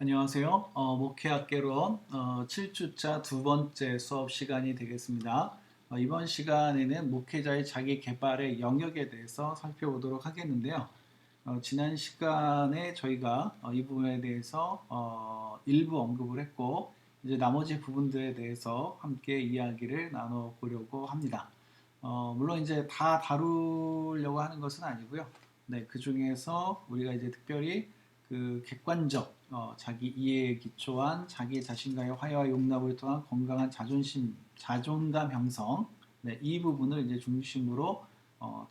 안녕하세요. 목회학개론 7주차 두 번째 수업 시간이 되겠습니다. 이번 시간에는 목회자의 자기 개발의 영역에 대해서 살펴보도록 하겠는데요. 지난 시간에 저희가 이 부분에 대해서 일부 언급을 했고, 이제 나머지 부분들에 대해서 함께 이야기를 나눠보려고 합니다. 물론 이제 다 다루려고 하는 것은 아니고요. 네, 그 중에서 우리가 이제 특별히 그 객관적 자기 이해에 기초한 자기 자신과의 화해와 용납을 통한 건강한 자존감 형성, 네, 이 부분을 이제 중심으로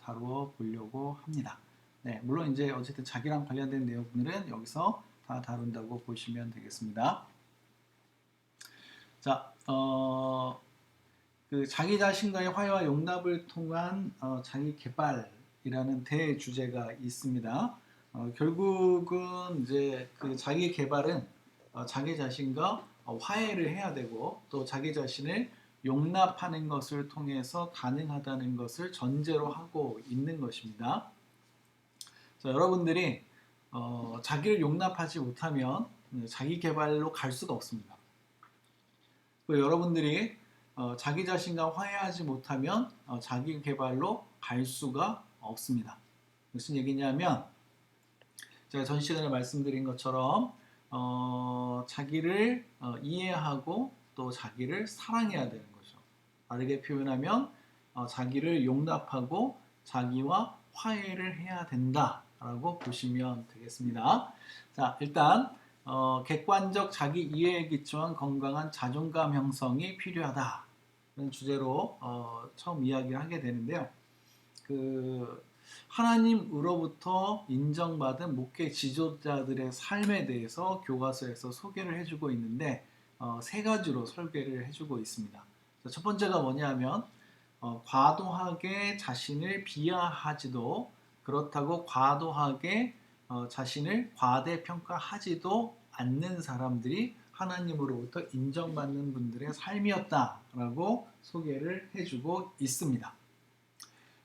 다루어 보려고 합니다. 네, 물론 이제 어쨌든 자기랑 관련된 내용들은 여기서 다 다룬다고 보시면 되겠습니다. 자, 그 자기 자신과의 화해와 용납을 통한 자기 개발이라는 대주제가 있습니다. 결국은 이제 그 자기 개발은 자기 자신과 화해를 해야 되고 또 자기 자신을 용납하는 것을 통해서 가능하다는 것을 전제로 하고 있는 것입니다. 자, 여러분들이 자기를 용납하지 못하면 자기 개발로 갈 수가 없습니다. 그리고 여러분들이 자기 자신과 화해하지 못하면 자기 개발로 갈 수가 없습니다. 무슨 얘기냐면 제가 전 시간에 말씀드린 것처럼 자기를 이해하고 또 자기를 사랑해야 되는 거죠. 다르게 표현하면 자기를 용납하고 자기와 화해를 해야 된다라고 보시면 되겠습니다. 자, 일단 객관적 자기 이해에 기초한 건강한 자존감 형성이 필요하다는 주제로 처음 이야기를 하게 되는데요. 그 하나님으로부터 인정받은 목회 지도자들의 삶에 대해서 교과서에서 소개를 해주고 있는데 세 가지로 설계를 해주고 있습니다. 첫 번째가 뭐냐면 과도하게 자신을 비하하지도 그렇다고 과도하게 자신을 과대평가하지도 않는 사람들이 하나님으로부터 인정받는 분들의 삶이었다라고 소개를 해주고 있습니다.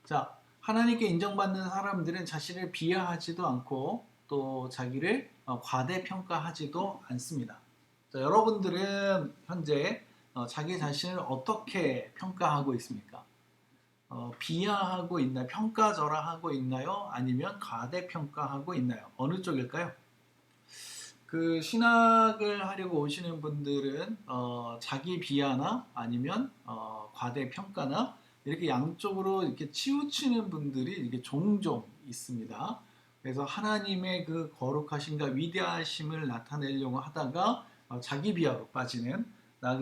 자, 하나님께 인정받는 사람들은 자신을 비하하지도 않고 또 자기를 과대평가하지도 않습니다. 자, 여러분들은 현재 자기 자신을 어떻게 평가하고 있습니까? 비하하고 있나요? 평가절하하고 있나요? 아니면 과대평가하고 있나요? 어느 쪽일까요? 그 신학을 하려고 오시는 분들은 자기 비하나 아니면 과대평가나 이렇게 양쪽으로 이렇게 치우치는 분들이 이렇게 종종 있습니다. 그래서 하나님의 그 거룩하심과 위대하심을 나타내려고 하다가 자기 비하로 빠지는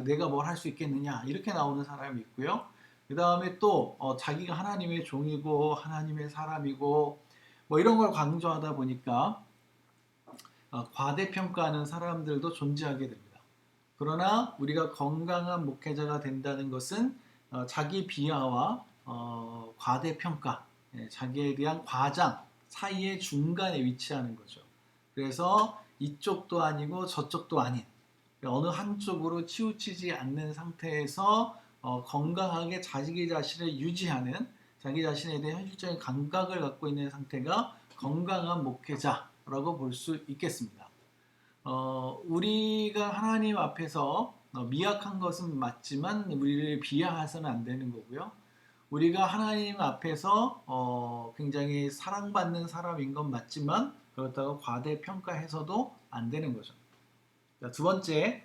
내가 뭘 할 수 있겠느냐 이렇게 나오는 사람이 있고요. 그 다음에 또 자기가 하나님의 종이고 하나님의 사람이고 뭐 이런 걸 강조하다 보니까 과대평가하는 사람들도 존재하게 됩니다. 그러나 우리가 건강한 목회자가 된다는 것은 자기 비하와 과대평가, 자기에 대한 과장 사이의 중간에 위치하는 거죠. 그래서 이쪽도 아니고 저쪽도 아닌 어느 한쪽으로 치우치지 않는 상태에서 건강하게 자기 자신을 유지하는 자기 자신에 대한 현실적인 감각을 갖고 있는 상태가 건강한 목회자라고 볼 수 있겠습니다. 우리가 하나님 앞에서 미약한 것은 맞지만 우리를 비하해서는 안 되는 거고요. 우리가 하나님 앞에서 굉장히 사랑받는 사람인 건 맞지만 그렇다고 과대평가해서도 안 되는 거죠. 두 번째,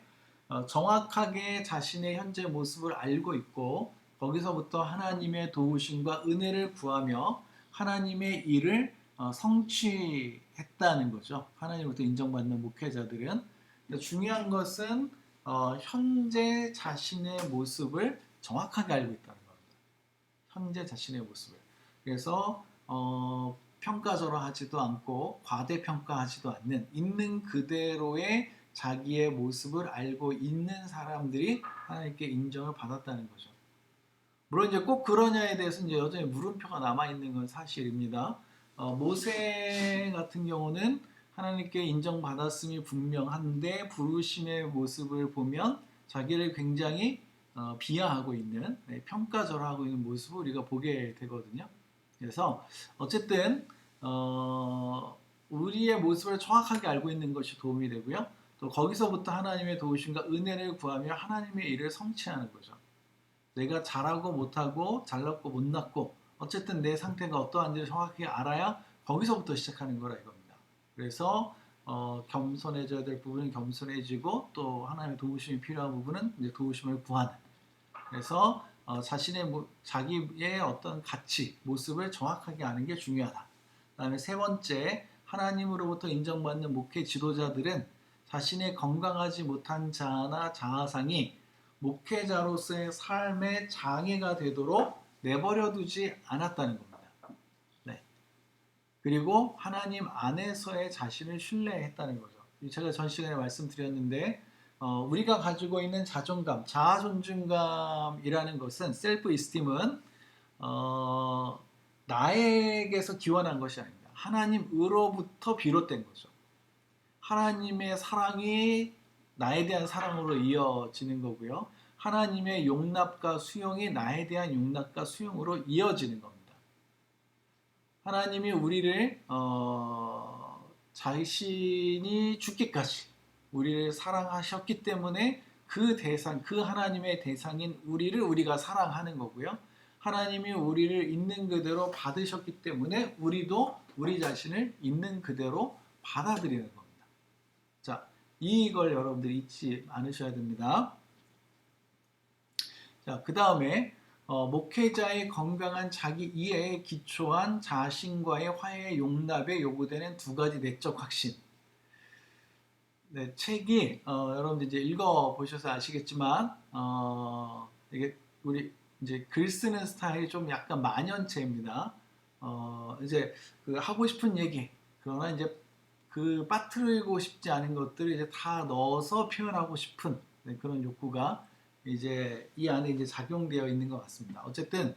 정확하게 자신의 현재 모습을 알고 있고 거기서부터 하나님의 도우심과 은혜를 구하며 하나님의 일을 성취했다는 거죠. 하나님으로부터 인정받는 목회자들은. 중요한 것은 현재 자신의 모습을 정확하게 알고 있다는 겁니다. 현재 자신의 모습을. 그래서 평가절하하지도 않고 과대평가하지도 않는 있는 그대로의 자기의 모습을 알고 있는 사람들이 하나님께 인정을 받았다는 거죠. 물론 이제 꼭 그러냐에 대해서 이제 여전히 물음표가 남아 있는 건 사실입니다. 모세 같은 경우는 하나님께 인정받았음이 분명한데 부르심의 모습을 보면 자기를 굉장히 비하하고 있는 평가절하하고 있는 모습을 우리가 보게 되거든요. 그래서 어쨌든 우리의 모습을 정확하게 알고 있는 것이 도움이 되고요. 또 거기서부터 하나님의 도우심과 은혜를 구하며 하나님의 일을 성취하는 거죠. 내가 잘하고 못하고 잘났고 못났고 어쨌든 내 상태가 어떠한지를 정확히 알아야 거기서부터 시작하는 거라 이겁니다. 그래서 겸손해져야 될 부분은 겸손해지고 또 하나님의 도우심이 필요한 부분은 이제 도우심을 구하는. 그래서 자기의 어떤 가치, 모습을 정확하게 아는 게 중요하다. 그다음에 세 번째, 하나님으로부터 인정받는 목회 지도자들은 자신의 건강하지 못한 자아나 자아상이 목회자로서의 삶의 장애가 되도록 내버려 두지 않았다는 겁니다. 네. 그리고 하나님 안에서의 자신을 신뢰했다는 거죠. 제가 전 시간에 말씀드렸는데 우리가 가지고 있는 자존감, 자아 존중감이라는 것은 셀프 이스팀은 나에게서 기원한 것이 아닙니다. 하나님으로부터 비롯된 거죠. 하나님의 사랑이 나에 대한 사랑으로 이어지는 거고요. 하나님의 용납과 수용이 나에 대한 용납과 수용으로 이어지는 겁니다. 하나님이 우리를 자신이 죽기까지 우리를 사랑하셨기 때문에 그 하나님의 대상인 우리가 사랑하는 거고요. 하나님이 우리를 있는 그대로 받으셨기 때문에 우리도 우리 자신을 있는 그대로 받아들이는 겁니다. 자, 이걸 여러분들이 잊지 않으셔야 됩니다. 자, 그 다음에 목회자의 건강한 자기 이해에 기초한 자신과의 화해 용납에 요구되는 두 가지 내적 확신. 네, 책이 여러분들 이제 읽어보셔서 아시겠지만 이게 우리 이제 글 쓰는 스타일이 좀 약간 만연체입니다. 이제 그 하고 싶은 얘기, 그러나 이제 그 빠뜨리고 싶지 않은 것들을 이제 다 넣어서 표현하고 싶은 그런 욕구가 이제 이 안에 이제 작용되어 있는 것 같습니다. 어쨌든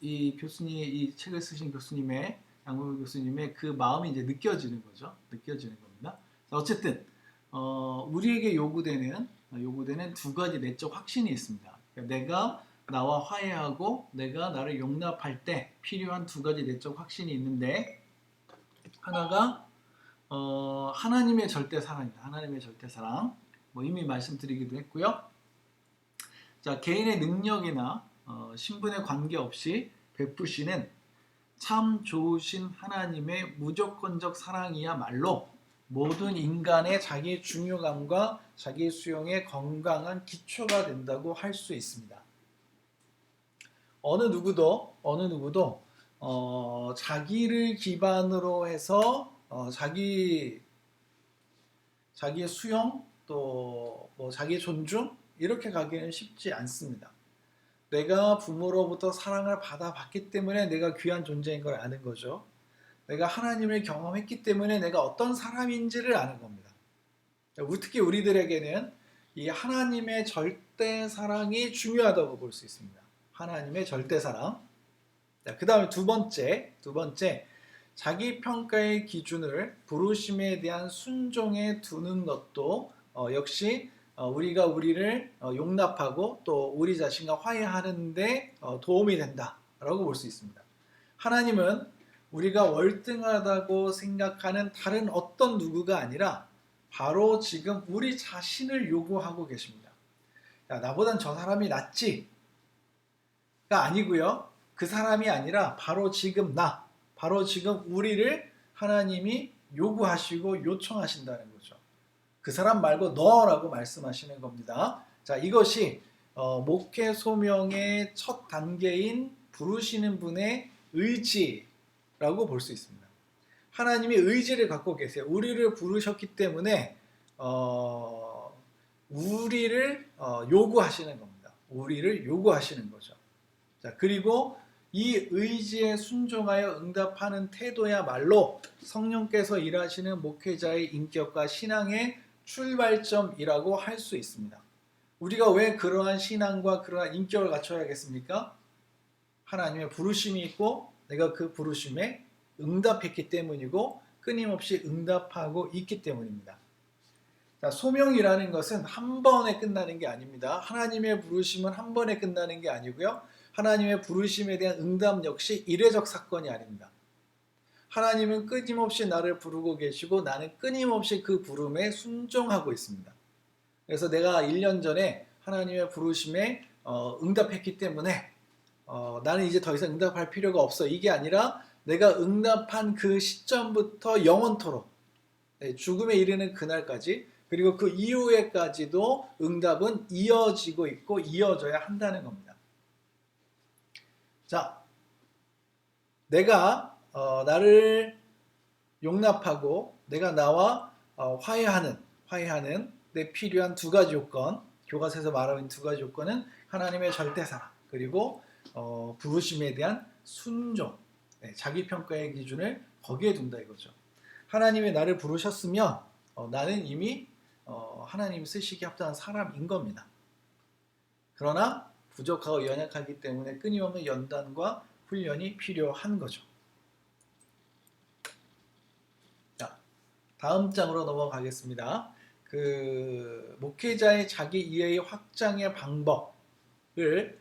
이 책을 쓰신 교수님의 양문호 교수님의 그 마음이 이제 느껴지는 거죠. 느껴지는 겁니다. 어쨌든 우리에게 요구되는 두 가지 내적 확신이 있습니다. 그러니까 내가 나와 화해하고 내가 나를 용납할 때 필요한 두 가지 내적 확신이 있는데 하나가 하나님의 절대 사랑입니다. 하나님의 절대 사랑. 이미 말씀드리기도 했고요. 자, 개인의 능력이나 신분에 관계없이 베푸시는 참 좋으신 하나님의 무조건적 사랑이야말로 모든 인간의 자기 중요감과 자기 수용의 건강한 기초가 된다고 할 수 있습니다. 어느 누구도 자기를 기반으로 해서 자기의 수용 또 자기 존중 이렇게 가기는 쉽지 않습니다. 내가 부모로부터 사랑을 받아봤기 때문에 내가 귀한 존재인 걸 아는 거죠. 내가 하나님을 경험했기 때문에 내가 어떤 사람인지를 아는 겁니다. 특히 우리들에게는 이 하나님의 절대 사랑이 중요하다고 볼 수 있습니다. 하나님의 절대 사랑. 그 다음에 두 번째 자기 평가의 기준을 부르심에 대한 순종에 두는 것도 역시 우리가 우리를 용납하고 또 우리 자신과 화해하는 데 도움이 된다라고 볼 수 있습니다. 하나님은 우리가 월등하다고 생각하는 다른 어떤 누구가 아니라 바로 지금 우리 자신을 요구하고 계십니다. 야, 나보단 저 사람이 낫지가 아니고요. 그 사람이 아니라 바로 지금 바로 지금 우리를 하나님이 요구하시고 요청하신다는 거죠. 그 사람 말고 너라고 말씀하시는 겁니다. 자, 이것이 목회 소명의 첫 단계인 부르시는 분의 의지라고 볼 수 있습니다. 하나님이 의지를 갖고 계세요. 우리를 부르셨기 때문에 우리를 요구하시는 겁니다. 우리를 요구하시는 거죠. 자, 그리고 이 의지에 순종하여 응답하는 태도야말로 성령께서 일하시는 목회자의 인격과 신앙의 출발점이라고 할 수 있습니다. 우리가 왜 그러한 신앙과 그러한 인격을 갖춰야겠습니까? 하나님의 부르심이 있고 내가 그 부르심에 응답했기 때문이고 끊임없이 응답하고 있기 때문입니다. 자, 소명이라는 것은 한 번에 끝나는 게 아닙니다. 하나님의 부르심은 한 번에 끝나는 게 아니고요. 하나님의 부르심에 대한 응답 역시 이례적 사건이 아닙니다. 하나님은 끊임없이 나를 부르고 계시고 나는 끊임없이 그 부름에 순종하고 있습니다. 그래서 내가 1년 전에 하나님의 부르심에 응답했기 때문에 나는 이제 더 이상 응답할 필요가 없어. 이게 아니라 내가 응답한 그 시점부터 영원토록 죽음에 이르는 그날까지 그리고 그 이후에까지도 응답은 이어지고 있고 이어져야 한다는 겁니다. 자, 내가 나를 용납하고 내가 나와 화해하는 데 필요한 두 가지 요건, 교과서에서 말하는 두 가지 요건은 하나님의 절대사랑 그리고 부르심에 대한 순종, 자기 평가의 기준을 거기에 둔다 이거죠. 하나님이 나를 부르셨으면 나는 이미 하나님 쓰시기에 합당한 사람인 겁니다. 그러나 부족하고 연약하기 때문에 끊임없는 연단과 훈련이 필요한 거죠. 자, 다음 장으로 넘어가겠습니다. 그 목회자의 자기 이해의 확장의 방법을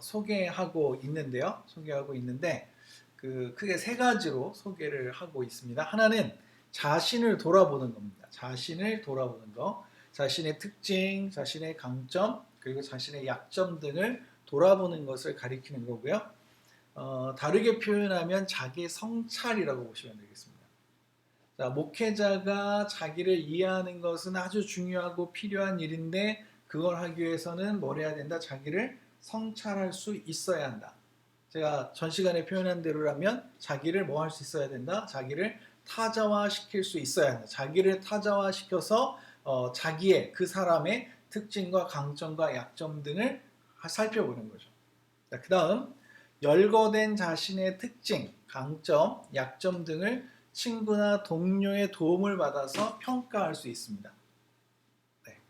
소개하고 있는데 그 크게 세 가지로 소개를 하고 있습니다. 하나는 자신을 돌아보는 겁니다. 자신을 돌아보는 거, 자신의 특징, 자신의 강점, 그리고 자신의 약점 등을 돌아보는 것을 가리키는 거고요. 다르게 표현하면 자기 성찰이라고 보시면 되겠습니다. 자, 목회자가 자기를 이해하는 것은 아주 중요하고 필요한 일인데 그걸 하기 위해서는 뭘 해야 된다? 자기를 성찰할 수 있어야 한다. 제가 전 시간에 표현한 대로라면 자기를 뭐 할 수 있어야 된다? 자기를 타자화시킬 수 있어야 한다. 자기를 타자화시켜서 자기의 그 사람의 특징과 강점과 약점 등을 살펴보는 거죠. 그 다음 열거된 자신의 특징, 강점, 약점 등을 친구나 동료의 도움을 받아서 평가할 수 있습니다.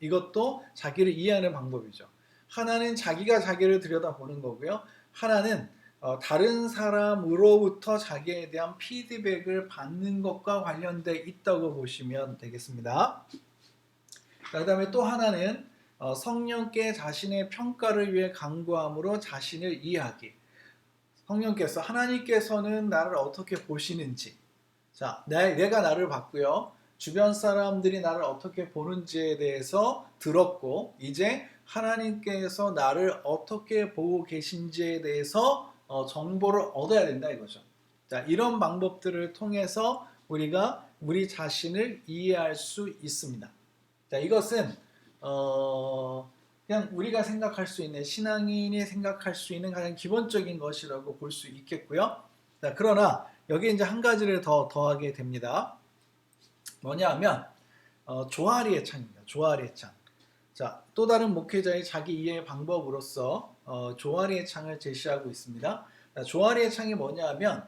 이것도 자기를 이해하는 방법이죠. 하나는 자기가 자기를 들여다보는 거고요. 하나는 다른 사람으로부터 자기에 대한 피드백을 받는 것과 관련되어 있다고 보시면 되겠습니다. 그 다음에 또 하나는 성령께 자신의 평가를 위해 간구함으로 자신을 이해하기. 성령께서 하나님께서는 나를 어떻게 보시는지, 자, 내가 나를 봤고요. 주변 사람들이 나를 어떻게 보는지에 대해서 들었고 이제 하나님께서 나를 어떻게 보고 계신지에 대해서 정보를 얻어야 된다 이거죠. 자, 이런 방법들을 통해서 우리가 우리 자신을 이해할 수 있습니다. 자, 이것은 그냥 우리가 생각할 수 있는 신앙인이 생각할 수 있는 가장 기본적인 것이라고 볼 수 있겠고요. 자, 그러나 여기에 이제 한 가지를 더 더하게 됩니다. 뭐냐 하면 조아리의 창입니다. 조아리의 창. 자, 또 다른 목회자의 자기 이해의 방법으로서 조아리의 창을 제시하고 있습니다. 자, 조아리의 창이 뭐냐 하면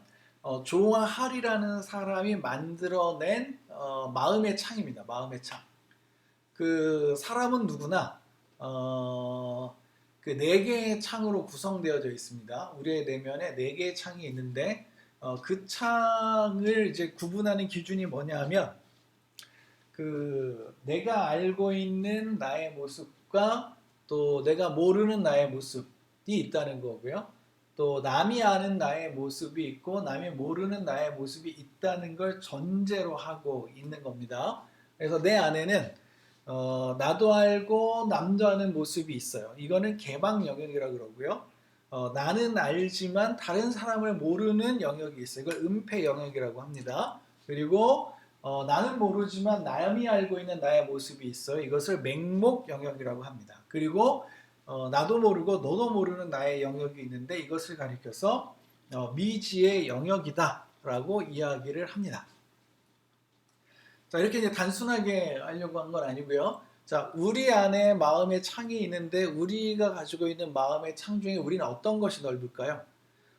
조아할이라는 사람이 만들어낸 마음의 창입니다. 마음의 창. 그 사람은 누구나 그 네 개의 창으로 구성되어져 있습니다. 우리의 내면에 네 개의 창이 있는데 그 창을 이제 구분하는 기준이 뭐냐 하면 그 내가 알고 있는 나의 모습과 또 내가 모르는 나의 모습이 있다는 거고요. 또 남이 아는 나의 모습이 있고 남이 모르는 나의 모습이 있다는 걸 전제로 하고 있는 겁니다. 그래서 내 안에는 나도 알고 남도 아는 모습이 있어요. 이거는 개방 영역이라고 그러고요. 나는 알지만 다른 사람을 모르는 영역이 있어요. 이걸 은폐 영역이라고 합니다. 그리고 나는 모르지만 남이 알고 있는 나의 모습이 있어요. 이것을 맹목 영역이라고 합니다. 그리고 나도 모르고 너도 모르는 나의 영역이 있는데 이것을 가리켜서 미지의 영역이다 라고 이야기를 합니다. 자, 이렇게 이제 단순하게 하려고 한 건 아니고요. 자, 우리 안에 마음의 창이 있는데 우리가 가지고 있는 마음의 창 중에 우리는 어떤 것이 넓을까요?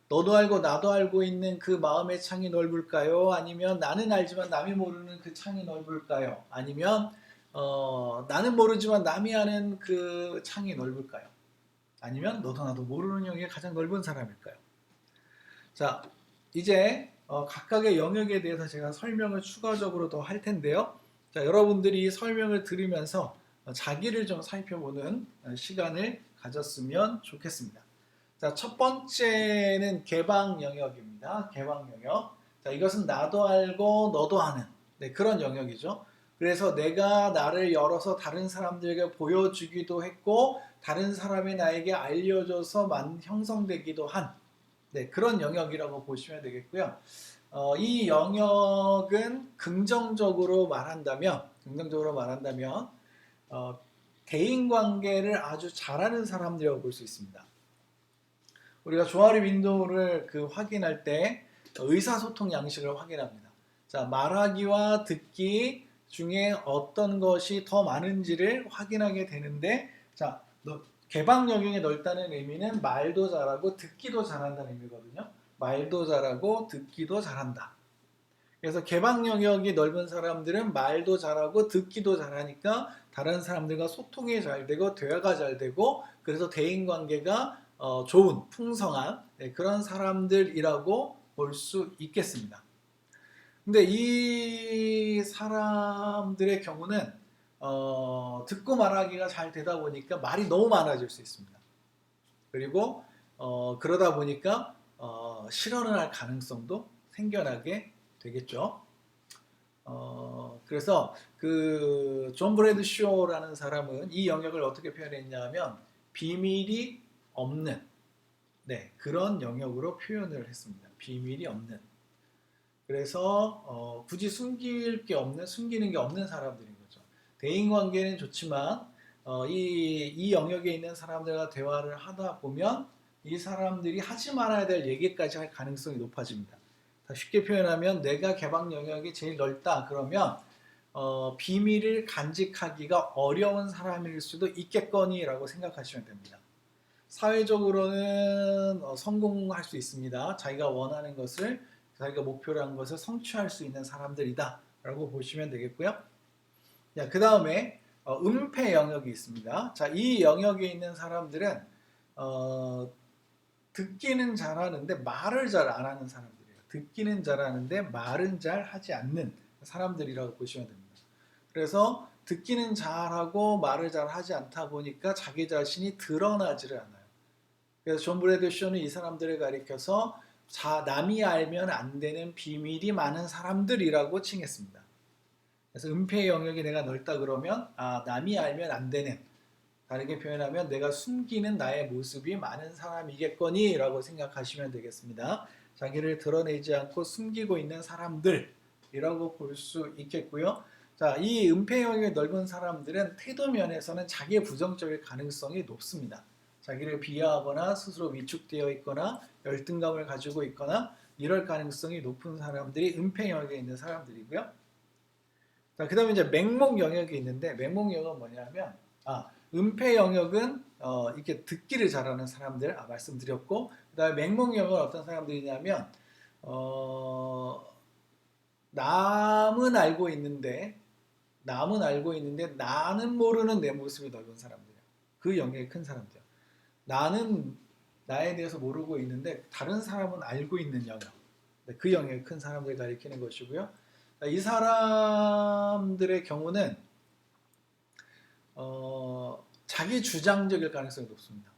너도 알고 나도 알고 있는 그 마음의 창이 넓을까요? 아니면 나는 알지만 남이 모르는 그 창이 넓을까요? 아니면 나는 모르지만 남이 아는 그 창이 넓을까요? 아니면 너도 나도 모르는 영역이 가장 넓은 사람일까요? 자, 이제 각각의 영역에 대해서 제가 설명을 추가적으로 더 할 텐데요. 자, 여러분들이 설명을 들으면서 자기를 좀 살펴보는 시간을 가졌으면 좋겠습니다. 자, 첫 번째는 개방 영역입니다. 개방 영역. 자, 이것은 나도 알고 너도 아는 네, 그런 영역이죠. 그래서 내가 나를 열어서 다른 사람들에게 보여주기도 했고 다른 사람이 나에게 알려줘서 형성되기도 한 네, 그런 영역이라고 보시면 되겠고요. 이 영역은 긍정적으로 말한다면 어, 대인관계를 아주 잘하는 사람들이라고 볼 수 있습니다. 우리가 조아리 윈도우를 확인할 때 의사소통 양식을 확인합니다. 자, 말하기와 듣기 중에 어떤 것이 더 많은지를 확인하게 되는데, 자, 개방 영역이 넓다는 의미는 말도 잘하고 듣기도 잘한다는 의미거든요. 말도 잘하고 듣기도 잘한다. 그래서 개방 영역이 넓은 사람들은 말도 잘하고 듣기도 잘하니까 다른 사람들과 소통이 잘 되고 대화가 잘 되고 그래서 대인관계가 좋은 풍성한 그런 사람들이라고 볼 수 있겠습니다. 근데 이 사람들의 경우는 듣고 말하기가 잘 되다 보니까 말이 너무 많아질 수 있습니다. 그리고 그러다 보니까 실언을 할 가능성도 생겨나게 되겠죠. 그래서 존 브래드쇼라는 사람은 이 영역을 어떻게 표현했냐면 비밀이 없는 그런 영역으로 표현을 했습니다. 비밀이 없는. 그래서 굳이 숨기는 게 없는 사람들인 거죠. 대인관계는 좋지만 이 영역에 있는 사람들과 대화를 하다 보면 이 사람들이 하지 말아야 될 얘기까지 할 가능성이 높아집니다. 쉽게 표현하면 내가 개방 영역이 제일 넓다 그러면 비밀을 간직하기가 어려운 사람일 수도 있겠거니라고 생각하시면 됩니다. 사회적으로는 성공할 수 있습니다. 자기가 원하는 것을 자기가 목표로 한 것을 성취할 수 있는 사람들이다 라고 보시면 되겠고요. 그 다음에 은폐 영역이 있습니다. 자, 이 영역에 있는 사람들은 듣기는 잘하는데 말을 잘 안 하는 사람들이에요. 듣기는 잘하는데 말은 잘 하지 않는 사람들이라고 보시면 됩니다. 그래서 듣기는 잘하고 말을 잘 하지 않다 보니까 자기 자신이 드러나지를 않아요. 그래서 존 브래드쇼는 이 사람들을 가리켜서 남이 알면 안 되는 비밀이 많은 사람들이라고 칭했습니다. 그래서 은폐의 영역이 내가 넓다 그러면 남이 알면 안 되는, 다르게 표현하면 내가 숨기는 나의 모습이 많은 사람이겠거니 라고 생각하시면 되겠습니다. 자기를 드러내지 않고 숨기고 있는 사람들이라고 볼 수 있겠고요. 자, 이 은폐 영역이 넓은 사람들은 태도 면에서는 자기의 부정적일 가능성이 높습니다. 자기를 비하하거나 스스로 위축되어 있거나 열등감을 가지고 있거나 이럴 가능성이 높은 사람들이 은폐 영역에 있는 사람들이고요. 자, 그 다음에 이제 맹목 영역이 있는데, 맹목 영역은 뭐냐면, 은폐 영역은 이렇게 듣기를 잘하는 사람들 말씀드렸고, 그 다음에 맹목 영역은 어떤 사람들이냐면 남은 알고 있는데 나는 모르는 내 모습이 넓은 사람들이에요. 그 영역이 큰 사람들이에요. 나는 나에 대해서 모르고 있는데 다른 사람은 알고 있는 영역, 그 영역이 큰 사람들을 가리키는 것이고요. 이 사람들의 경우는 자기 주장적일 가능성이 높습니다.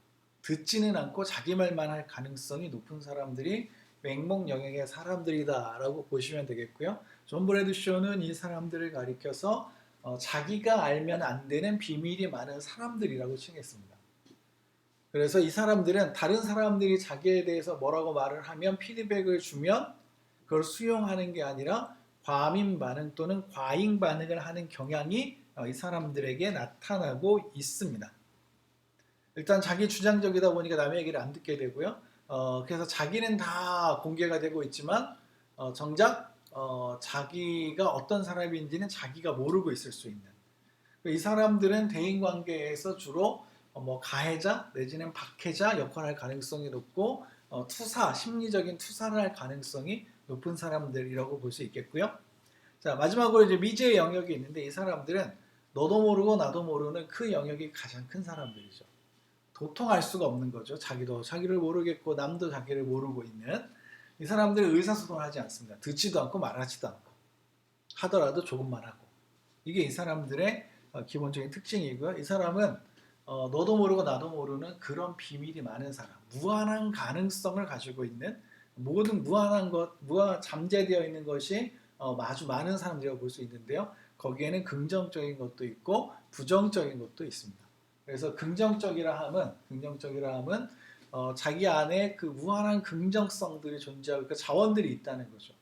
듣지는 않고 자기 말만 할 가능성이 높은 사람들이 맹목 영역의 사람들이다 라고 보시면 되겠고요. 존 브래드쇼는 이 사람들을 가리켜서 자기가 알면 안 되는 비밀이 많은 사람들이라고 칭했습니다. 그래서 이 사람들은 다른 사람들이 자기에 대해서 뭐라고 말을 하면 피드백을 주면 그걸 수용하는 게 아니라 과민 반응 또는 과잉 반응을 하는 경향이 이 사람들에게 나타나고 있습니다. 일단 자기 주장적이다 보니까 남의 얘기를 안 듣게 되고요. 그래서 자기는 다 공개가 되고 있지만 정작 자기가 어떤 사람인지는 자기가 모르고 있을 수 있는, 이 사람들은 대인관계에서 주로 가해자 내지는 박해자 역할을 할 가능성이 높고 심리적인 투사를 할 가능성이 높은 사람들이라고 볼 수 있겠고요. 자, 마지막으로 이제 미지의 영역이 있는데, 이 사람들은 너도 모르고 나도 모르는 그 영역이 가장 큰 사람들이죠. 도통할 수가 없는 거죠. 자기도 자기를 모르겠고 남도 자기를 모르고 있는 이 사람들은 의사소통을 하지 않습니다. 듣지도 않고 말하지도 않고, 하더라도 조금만 하고. 이게 이 사람들의 기본적인 특징이고요. 이 사람은 너도 모르고 나도 모르는 그런 비밀이 많은 사람, 무한한 가능성을 가지고 있는 모든 무한한 것, 잠재되어 있는 것이 아주 많은 사람들이라고 볼 수 있는데요. 거기에는 긍정적인 것도 있고 부정적인 것도 있습니다. 그래서 긍정적이라 함은 자기 안에 그 무한한 긍정성들이 존재하고 그 자원들이 있다는 거죠.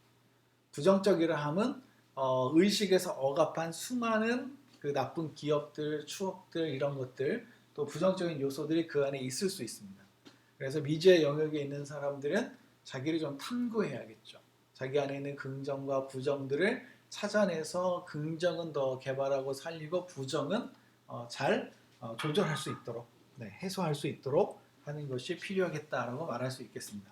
부정적이라 함은 의식에서 억압한 수많은 그 나쁜 기억들, 추억들 이런 것들 또 부정적인 요소들이 그 안에 있을 수 있습니다. 그래서 미지의 영역에 있는 사람들은 자기를 좀 탐구해야겠죠. 자기 안에 있는 긍정과 부정들을 찾아내서 긍정은 더 개발하고 살리고 부정은 잘 조절할 수 있도록 해소할 수 있도록 하는 것이 필요하겠다라고 말할 수 있겠습니다.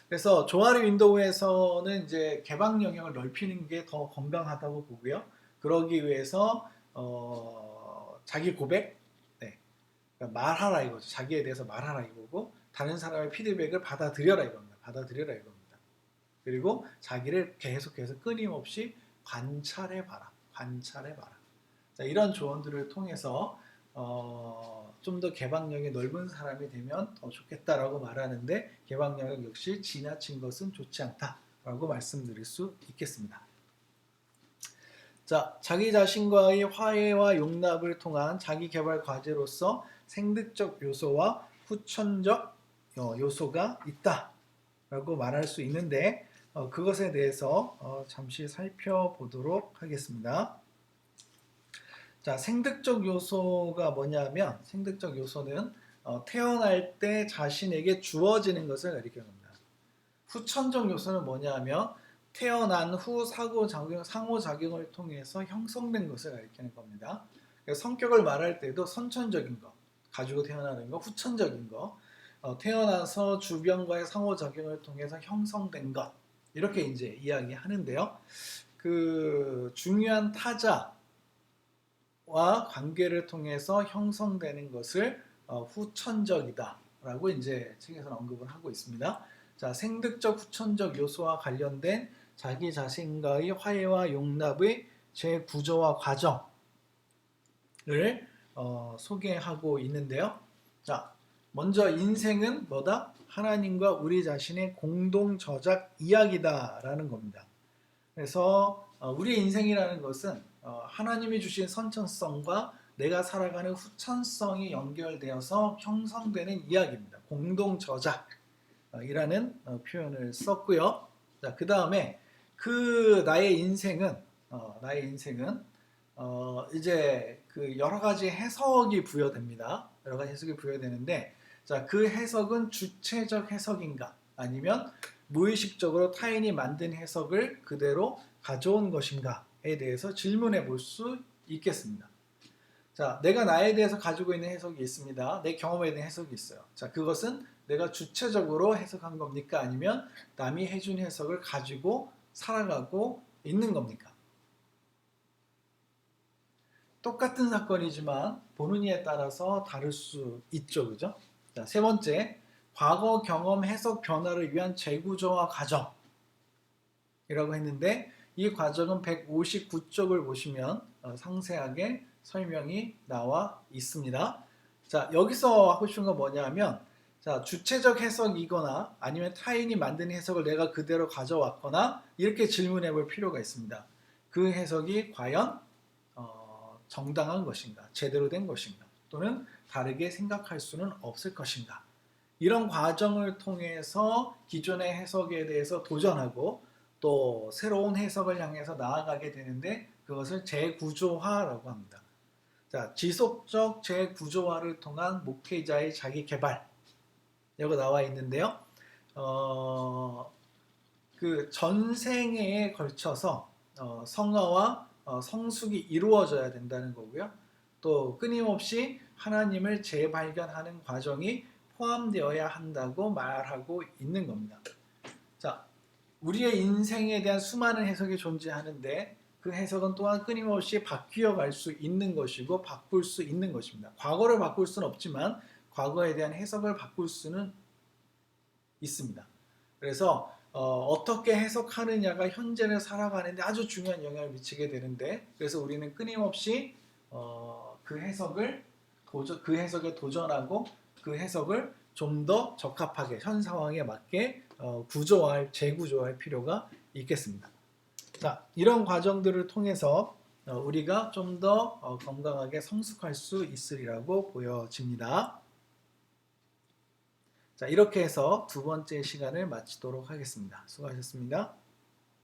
그래서 조아리 윈도우에서는 이제 개방 영역을 넓히는 게 더 건강하다고 보고요. 그러기 위해서 자기 고백, 그러니까 말하라 이거죠. 자기에 대해서 말하라 이거고 다른 사람의 피드백을 받아들여라 이겁니다. 받아들여라 이겁니다. 그리고 자기를 계속해서 끊임없이 관찰해봐라. 관찰해봐라. 자, 이런 조언들을 통해서 좀 더 개방력이 넓은 사람이 되면 더 좋겠다라고 말하는데 개방력 역시 지나친 것은 좋지 않다라고 말씀드릴 수 있겠습니다. 자, 자기 자신과의 화해와 용납을 통한 자기 개발 과제로서 생득적 요소와 후천적 요소가 있다라고 말할 수 있는데 그것에 대해서 잠시 살펴보도록 하겠습니다. 자, 생득적 요소가 뭐냐면 생득적 요소는 태어날 때 자신에게 주어지는 것을 가리켜줍니다. 후천적 요소는 뭐냐면 태어난 후 상호작용을 통해서 형성된 것을 가리키는 겁니다. 성격을 말할 때도 선천적인 거, 가지고 태어나는 거, 후천적인 거, 태어나서 주변과의 상호작용을 통해서 형성된 것, 이렇게 이제 이야기하는데요. 그 중요한 타자와 관계를 통해서 형성되는 것을 후천적이다라고 이제 책에서는 언급을 하고 있습니다. 자, 생득적 후천적 요소와 관련된 자기 자신과의 화해와 용납의 재구조와 과정을 소개하고 있는데요. 자, 먼저 인생은 뭐다? 하나님과 우리 자신의 공동 저작 이야기다라는 겁니다. 그래서 우리 인생이라는 것은 하나님이 주신 선천성과 내가 살아가는 후천성이 연결되어서 형성되는 이야기입니다. 공동 저작이라는 표현을 썼고요. 자, 그 다음에 그 나의 인생은 이제 그 여러 가지 해석이 부여됩니다. 여러 가지 해석이 부여되는데, 자, 그 해석은 주체적 해석인가? 아니면 무의식적으로 타인이 만든 해석을 그대로 가져온 것인가에 대해서 질문해 볼 수 있겠습니다. 자, 내가 나에 대해서 가지고 있는 해석이 있습니다. 내 경험에 대한 해석이 있어요. 자, 그것은 내가 주체적으로 해석한 겁니까? 아니면 남이 해준 해석을 가지고 살아가고 있는 겁니까? 똑같은 사건이지만 보는 이에 따라서 다를 수 있죠. 그죠? 자, 세 번째, 과거 경험 해석 변화를 위한 재구조화 과정이라고 했는데 이 과정은 159쪽을 보시면 상세하게 설명이 나와 있습니다. 자, 여기서 하고 싶은 건 뭐냐면 자, 주체적 해석이거나 아니면 타인이 만든 해석을 내가 그대로 가져왔거나 이렇게 질문해 볼 필요가 있습니다. 그 해석이 과연 정당한 것인가, 제대로 된 것인가, 또는 다르게 생각할 수는 없을 것인가. 이런 과정을 통해서 기존의 해석에 대해서 도전하고 또 새로운 해석을 향해서 나아가게 되는데 그것을 재구조화라고 합니다. 자, 지속적 재구조화를 통한 목회자의 자기 개발 이라고 나와 있는데요. 그 전생에 걸쳐서 성화와 성숙이 이루어져야 된다는 거고요. 또 끊임없이 하나님을 재발견하는 과정이 포함되어야 한다고 말하고 있는 겁니다. 자, 우리의 인생에 대한 수많은 해석이 존재하는데 그 해석은 또한 끊임없이 바뀌어 갈 수 있는 것이고 바꿀 수 있는 것입니다. 과거를 바꿀 수는 없지만 과거에 대한 해석을 바꿀 수는 있습니다. 그래서 어떻게 해석하느냐가 현재를 살아가는데 아주 중요한 영향을 미치게 되는데 그래서 우리는 끊임없이 그 해석에 도전하고 그 해석을 좀 더 적합하게 현 상황에 맞게 구조화할, 재구조할 필요가 있겠습니다. 자, 이런 과정들을 통해서 우리가 좀 더 건강하게 성숙할 수 있으리라고 보여집니다. 자, 이렇게 해서 두 번째 시간을 마치도록 하겠습니다. 수고하셨습니다.